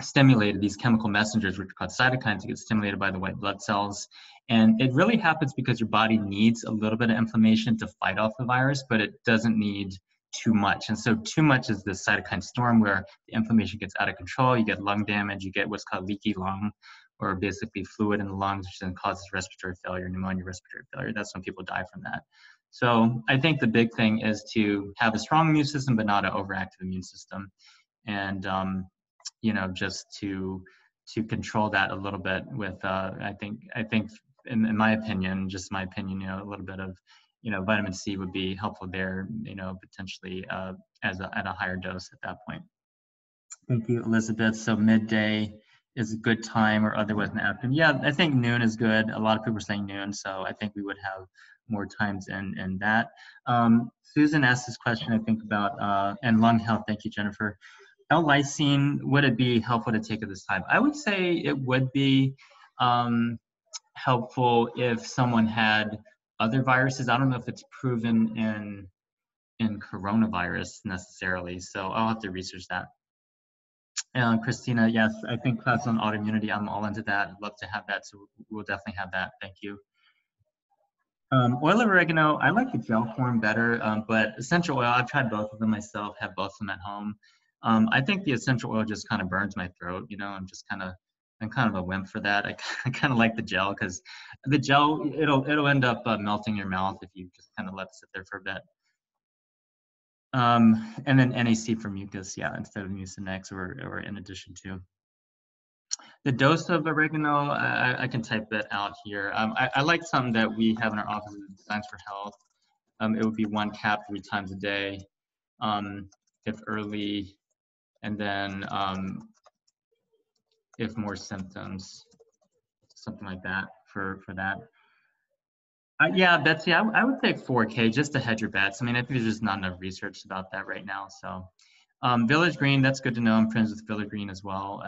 stimulated, these chemical messengers, which are called cytokines, get stimulated by the white blood cells. And it really happens because your body needs a little bit of inflammation to fight off the virus, but it doesn't need too much. And so too much is the cytokine storm, where the inflammation gets out of control. You get lung damage, you get what's called leaky lung, or basically fluid in the lungs, which then causes respiratory failure, pneumonia, respiratory failure. That's when people die from that. So I think the big thing is to have a strong immune system, but not an overactive immune system. And, just to control that a little bit with, I think in my opinion, just my opinion, a little bit of vitamin C would be helpful there, potentially at a higher dose at that point. Thank you, Elizabeth. So midday is a good time, or otherwise in the afternoon. Yeah, I think noon is good. A lot of people are saying noon, so I think we would have more times in that. Susan asked this question, I think, about, and lung health. Thank you, Jennifer. L-lysine, would it be helpful to take at this time? I would say it would be helpful if someone had other viruses. I don't know if it's proven in coronavirus necessarily, so I'll have to research that. Christina, yes, I think class on autoimmunity, I'm all into that. I'd love to have that, so we'll definitely have that. Thank you. Oil of oregano, I like the gel form better, but essential oil, I've tried both of them myself, have both of them at home. I think the essential oil just kind of burns my throat, I'm kind of a wimp for that. I kind of like the gel, because the gel, it'll end up melting your mouth if you just kind of let it sit there for a bit. And then NAC for mucus, yeah, instead of Mucinex or in addition to. The dose of oregano, I can type that out here. I like something that we have in our office, Designs for Health. It would be 1 cap 3 times a day, if early, and then if more symptoms, something like that for that. Yeah, Betsy, I would take 4K just to hedge your bets. I mean, I think there's just not enough research about that right now. So Village Green, that's good to know. I'm friends with Village Green as well.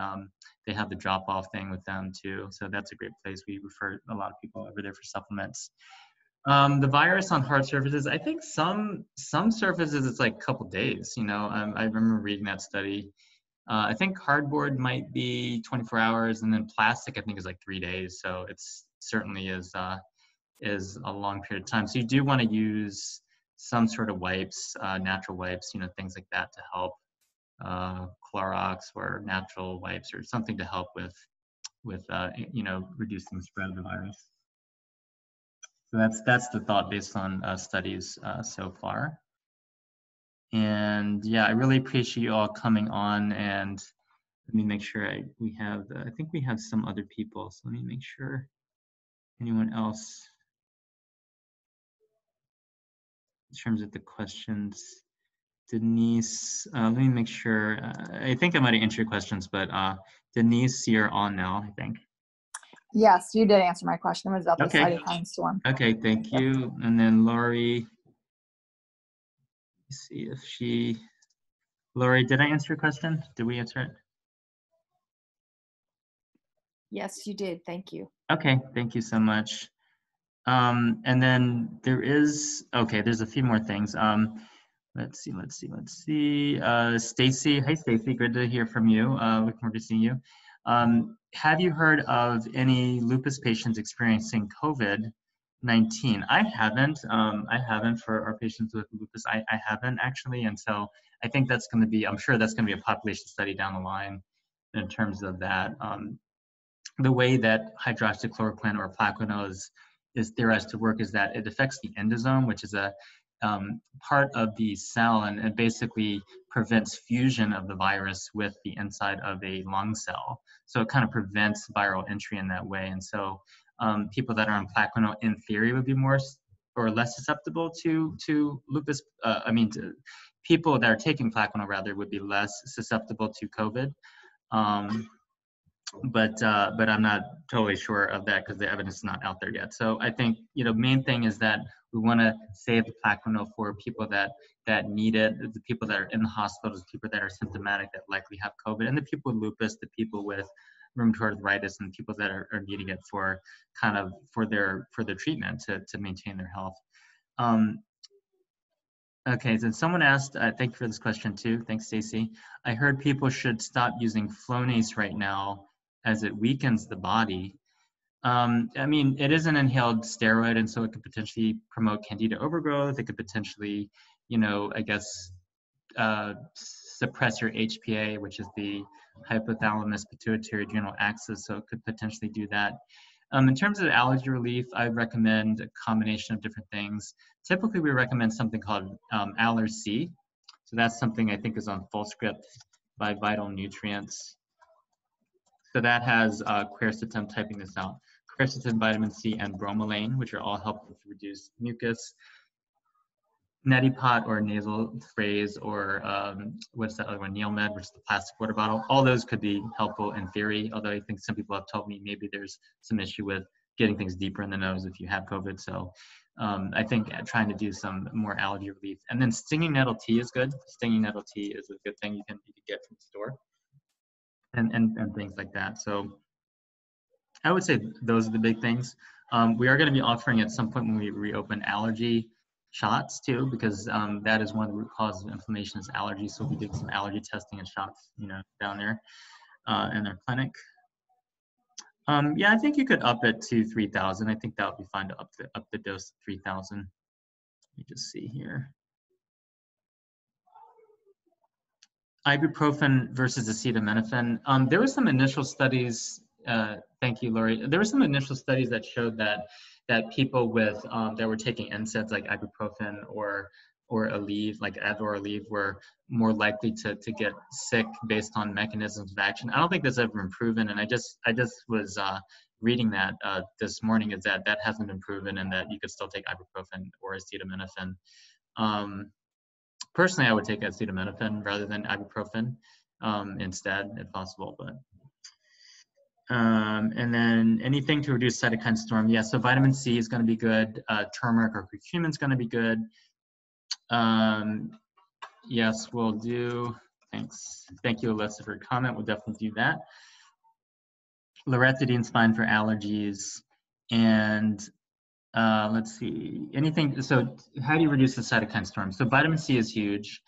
They have the drop-off thing with them too. So that's a great place. We refer a lot of people over there for supplements. The virus on hard surfaces, I think some surfaces it's like a couple days, I remember reading that study. I think cardboard might be 24 hours, and then plastic I think is like 3 days. So it's certainly is a long period of time. So you do want to use some sort of wipes, natural wipes, things like that to help, Clorox or natural wipes or something to help with reducing the spread of the virus. So that's the thought based on studies so far. And yeah, I really appreciate you all coming on, and let me make sure I think we have some other people. So let me make sure anyone else in terms of the questions. Denise, let me make sure. I think I might have answered your questions, but Denise, you're on now, I think. Yes, you did answer my question. It was about the cytokine storm. Okay, thank you. And then Laurie, let's see if Laurie, did I answer your question? Did we answer it? Yes, you did. Thank you. Okay, thank you so much. And then there's a few more things. Let's see. Stacy, hey Stacy, good to hear from you. Looking forward to seeing you. Have you heard of any lupus patients experiencing COVID-19? I haven't for our patients with lupus. I haven't actually, and so I think that's going to be, I'm sure that's going to be a population study down the line in terms of that. The way that hydroxychloroquine or Plaquenil is theorized to work is that it affects the endosome, which is a part of the cell, and it basically prevents fusion of the virus with the inside of a lung cell. So it kind of prevents viral entry in that way. And so people that are on Plaquenil, in theory, would be more or less susceptible to lupus. People that are taking Plaquenil, rather, would be less susceptible to COVID. But I'm not totally sure of that because the evidence is not out there yet. So I think, main thing is that we want to save the Plaquenil for people that need it, the people that are in the hospitals, people that are symptomatic that likely have COVID, and the people with lupus, the people with rheumatoid arthritis, and people that are needing it for their treatment to maintain their health. Okay, so someone asked, thank you for this question too. Thanks, Stacy. I heard people should stop using Flonase right now as it weakens the body. It is an inhaled steroid, and so it could potentially promote candida overgrowth. It could potentially, suppress your HPA, which is the hypothalamus pituitary adrenal axis, so it could potentially do that. In terms of allergy relief, I recommend a combination of different things. Typically, we recommend something called Allergy. So that's something I think is on Fullscript by Vital Nutrients. So that has quercetin, typing this out, quercetin, vitamin C, and bromelain, which are all helpful to reduce mucus. neti pot or nasal sprays, or what's that other one, Neomed, which is the plastic water bottle. All those could be helpful in theory, although I think some people have told me maybe there's some issue with getting things deeper in the nose if you have COVID. So I think trying to do some more allergy relief. And then stinging nettle tea is good. Stinging nettle tea is a good thing you can get from the store, and things like that. So I would say those are the big things. We are going to be offering at some point when we reopen allergy shots too, because that is one of the root causes of inflammation is allergy. So we'll be doing some allergy testing and shots, down there in our clinic. Yeah, I think you could up it to 3,000. I think that would be fine to up the dose to 3,000. Let me just see here. Ibuprofen versus acetaminophen. There were some initial studies. Thank you, Lori. There were some initial studies that showed that people with that were taking NSAIDs like ibuprofen or Aleve, like Advil or Aleve, were more likely to get sick based on mechanisms of action. I don't think that's ever been proven, and I just was reading that this morning, is that hasn't been proven, and that you could still take ibuprofen or acetaminophen. Personally, I would take acetaminophen rather than ibuprofen instead, if possible. But and then anything to reduce cytokine storm. Yeah, so vitamin C is going to be good. Turmeric or curcumin is going to be good. Yes, we'll do. Thanks. Thank you, Alyssa, for your comment. We'll definitely do that. Loratadine is fine for allergies. And let's see, anything. So how do you reduce the cytokine storm? So vitamin C is huge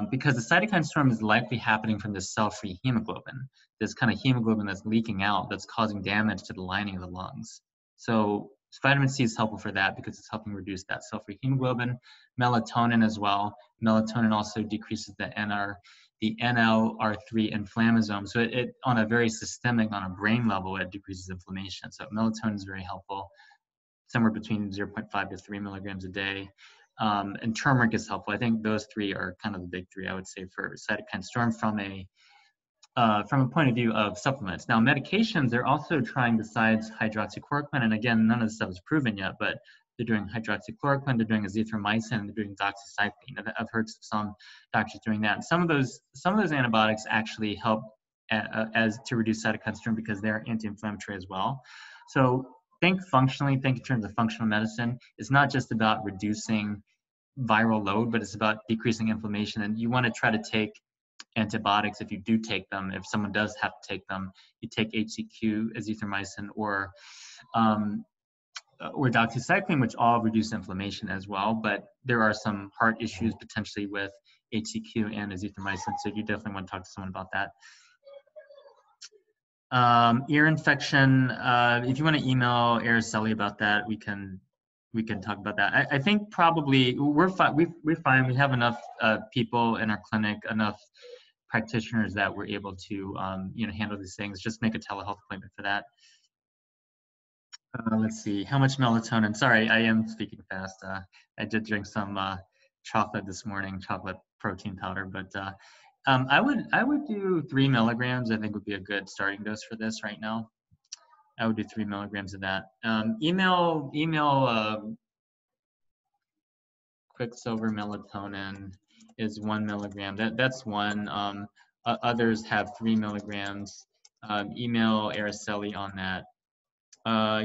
because the cytokine storm is likely happening from this cell-free hemoglobin, this kind of hemoglobin that's leaking out, that's causing damage to the lining of the lungs. So vitamin C is helpful for that because it's helping reduce that cell-free hemoglobin. Melatonin as well. Melatonin also decreases the NLR3 inflammasome. So it on a very systemic, on a brain level, it decreases inflammation. So melatonin is very helpful, somewhere between 0.5 to 3 milligrams a day. And turmeric is helpful. I think those three are kind of the big three, I would say, for cytokine storm from a point of view of supplements. Now, medications, they're also trying besides hydroxychloroquine, and again, none of this stuff is proven yet, but they're doing hydroxychloroquine, they're doing azithromycin, and they're doing doxycycline. I've heard some doctors doing that. Some of those antibiotics actually help as to reduce cytokine storm because they're anti-inflammatory as well. So think in terms of functional medicine. It's not just about reducing viral load, but it's about decreasing inflammation. And you want to try to take antibiotics if you do take them. If someone does have to take them, you take HCQ, azithromycin, or doxycycline, which all reduce inflammation as well. But there are some heart issues potentially with HCQ and azithromycin, so you definitely want to talk to someone about that. Ear infection. If you want to email Araceli about that, we can talk about that. I think probably we're fine. We're fine. We have enough people in our clinic, enough practitioners that we're able to handle these things. Just make a telehealth appointment for that. Let's see. How much melatonin? Sorry, I am speaking fast. I did drink some chocolate this morning, chocolate protein powder, but I would do 3 milligrams. I think would be a good starting dose for this right now. I would do 3 milligrams of that. Email Quicksilver melatonin is 1 milligram. That's one. Others have 3 milligrams. Email Araceli on that.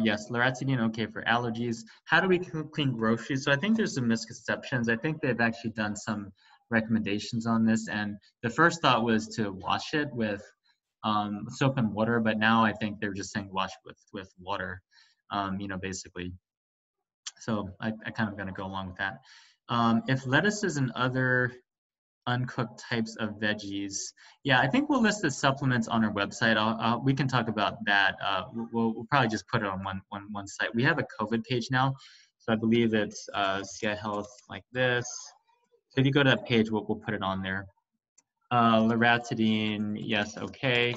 Yes, loratadine, okay for allergies. How do we clean groceries? So I think there's some misconceptions. I think they've actually done some recommendations on this, and the first thought was to wash it with soap and water, but now I think they're just saying wash with water, basically. So I kind of gonna go along with that. If lettuces and other uncooked types of veggies, yeah, I think we'll list the supplements on our website. We can talk about that. We'll probably just put it on one site. We have a COVID page now, so I believe it's CI Health like this. So if you go to that page, we'll put it on there. Loratadine, yes, okay.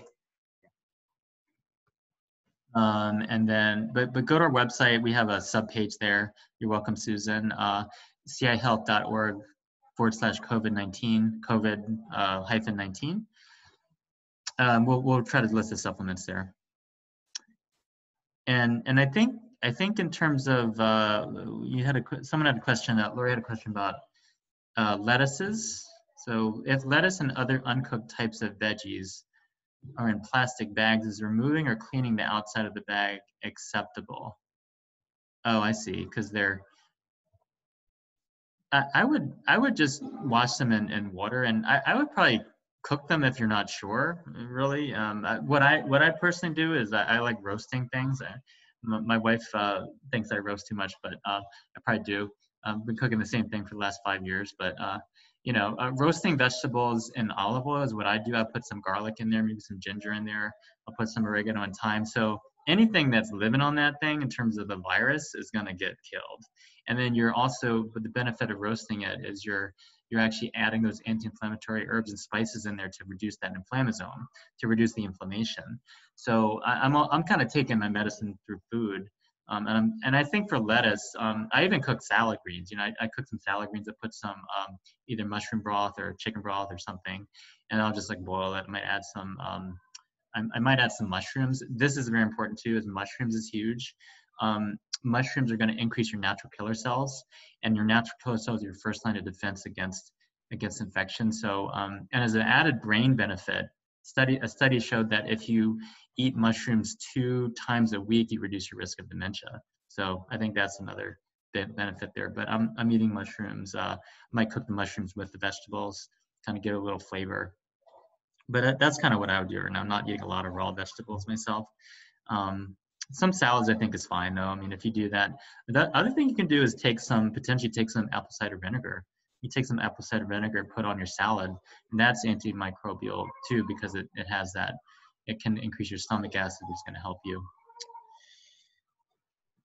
And then, but go to our website. We have a sub-page there. You're welcome, Susan. cihealth.org/COVID-19, COVID-19. We'll try to list the supplements there. And I think in terms of someone had a question. Lori had a question about lettuces. So if lettuce and other uncooked types of veggies are in plastic bags, is removing or cleaning the outside of the bag acceptable? Oh, I see, because they're, I would just wash them in water, and I would probably cook them if you're not sure, really. What I personally do is I like roasting things. My wife thinks I roast too much, but I probably do. I've been cooking the same thing for the last 5 years, but roasting vegetables in olive oil is what I do. I put some garlic in there, maybe some ginger in there. I'll put some oregano and thyme. So anything that's living on that thing in terms of the virus is going to get killed. And then you're also, but the benefit of roasting it is you're actually adding those anti-inflammatory herbs and spices in there to reduce that inflammasome, to reduce the inflammation. So I'm kind of taking my medicine through food. And I think for lettuce, I even cook salad greens. I cook some salad greens. I put some either mushroom broth or chicken broth or something, and I'll just like boil it. I might add some I might add some mushrooms. This is very important too, is mushrooms is huge. Mushrooms are going to increase your natural killer cells, and your natural killer cells are your first line of defense against infection. So, and as an added brain benefit, a study showed that if you eat mushrooms 2 times a week, you reduce your risk of dementia. So I think that's another benefit there. But I'm eating mushrooms. I might cook the mushrooms with the vegetables, kind of get a little flavor. But that's kind of what I would do, and I'm not eating a lot of raw vegetables myself. Some salads I think is fine though. I mean, if you do that, the other thing you can do is potentially take some apple cider vinegar. You take some apple cider vinegar, put on your salad, and that's antimicrobial too, because it has that. It can increase your stomach acid, which is going to help you.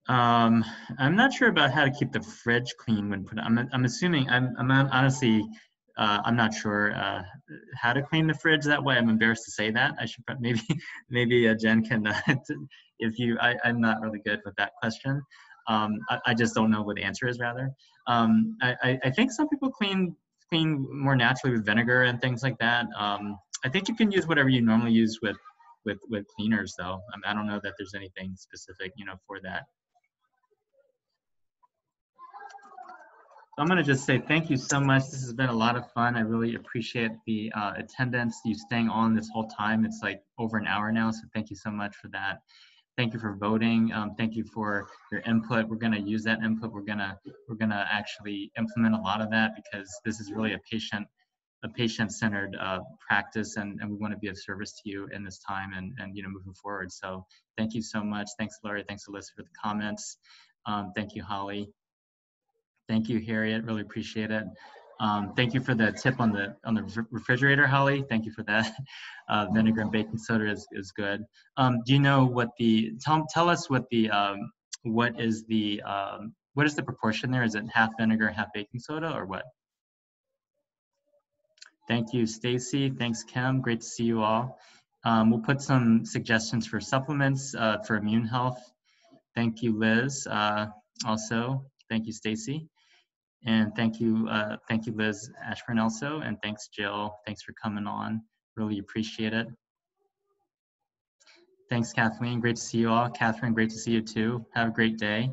I'm not sure about how to keep the fridge clean when put. I'm assuming. I'm honestly. I'm not sure how to clean the fridge that way. I'm embarrassed to say that. I should maybe Jen can if you. I'm not really good with that question. I just don't know what the answer is. Rather, I think some people clean more naturally with vinegar and things like that. I think you can use whatever you normally use with cleaners, though. I don't know that there's anything specific, for that. I'm going to just say thank you so much. This has been a lot of fun. I really appreciate the attendance, you staying on this whole time. It's like over an hour now, so thank you so much for that. Thank you for voting. Thank you for your input. We're going to use that input. We're gonna actually implement a lot of that, because this is really a patient-centered practice, and we want to be of service to you in this time and moving forward. So thank you so much. Thanks, Laurie. Thanks, Alyssa, for the comments. Thank you, Holly. Thank you, Harriet. Really appreciate it. Thank you for the tip on the refrigerator, Holly. Thank you for that. Vinegar and baking soda is good. Do you know what tell us what is the proportion there? Is it half vinegar, half baking soda, or what? Thank you, Stacy. Thanks, Kim. Great to see you all. We'll put some suggestions for supplements for immune health. Thank you, Liz. Also, thank you, Stacy. And thank you, Liz Ashburn also. And thanks, Jill. Thanks for coming on. Really appreciate it. Thanks, Kathleen. Great to see you all. Catherine, great to see you too. Have a great day.